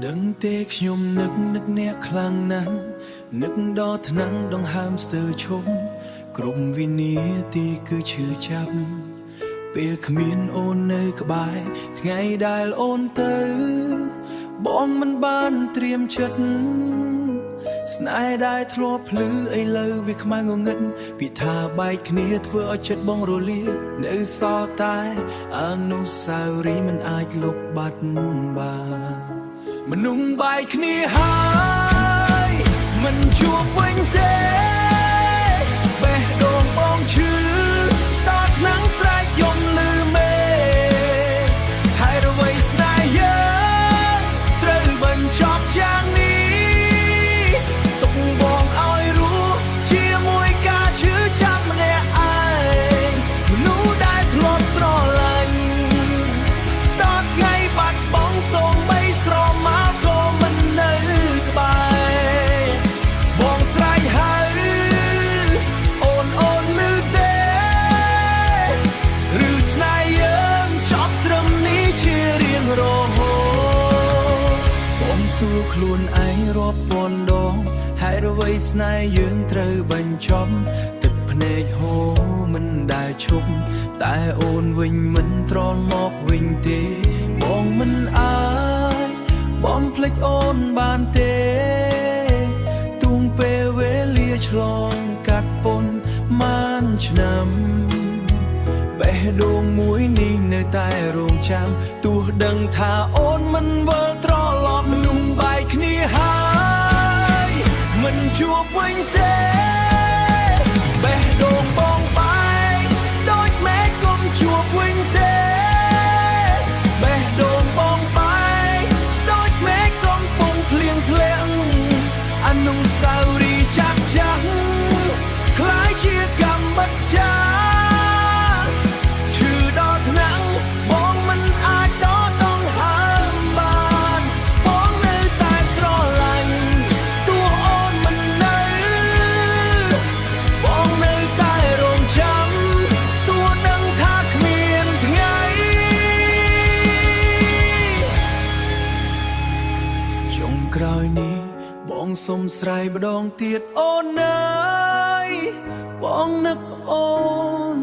ដឹងទេខ្ញុំនឹកអ្នកខ្លាំងណាស់នឹកដល់ថ្នាំងដង្ហើមស្ទើរឈប់ក្រុមវិនាទីគឺឈឺចាប់ពេលគ្មានអូននៅក្បែរថ្ងៃដែលអូនទៅបងមិនបានត្រៀមចិត្តស្នេហ៍ដែលធ្លាប់ភ្លឺឥឡូវវាខ្មៅងងឹតពីថាបែកគ្នាធ្វើឲ្យចិត្តបងរលានៅសល់តែអនុស្សាវរីយ៍មិនអាចលុបបាត់បានមនុស្សបែកគ្នាហើយមិនជួបវិញទេបេះដូងបងឈឺដល់ថ្នាំងស្រែកយំលឺមេហើយរវៃស្នេហ៍យើងត្រូវបញ្ចប់យ៉ាងនេះទុកបងឲ្យរស់ជាមួយការឈឺចាប់ម្នាក់ឯងមនុស្សដែលធ្លាប់ស្រឡាញ់ដល់ថ្ងៃបាត់បង់សូម្បីស្រមោលក៏មិននៅក្បែរបងស្រែកហើយអូនឮទេឬស្នេហ៍យើងចប់ត្រឹមនេះជារៀងរហូតបងសួរខ្លួនឯងរាប់ពាន់ដងហេតុអ្វីស្នេហ៍យើងត្រូវបញ្ចប់ទឹកភ្នែកហូរមិនដែលឈប់តែអូនវិញមិនត្រឡប់មកវិញទេបងមិនអាចបងភ្លេចអូនបានទេទួងពេលវេលាឆ្លងកាត់ប៉ុន្មានឆ្នាំបេះដូងមួយនេះនៅតែរងចាំទោះដឹងថាអូនមិនវិលត្រឡប់មនុស្សបែកគ្នាហើយមិនជួបវិញទេបេះដូងបងបែកដូចមេឃកុំជួបវិញទេបេះដូងបងបែកដូចមេឃកំពុងភ្លៀងធ្លាក់អនុស្សាវរីយ៍ចាស់คล้ายជាកម្មបច្ចាឈឺដល់ថ្នាំងបងមិនអាចដកដង្ហើមបានបងនៅតែស្រឡាញ់ទោះអូនមិននៅបងនៅតែរងចាំទោះដឹងថាគ្មានថ្ងៃចុងក្រោយនេះបងសុំស្រ័យម្ដងទៀតអូនអើយបងនឹកអូន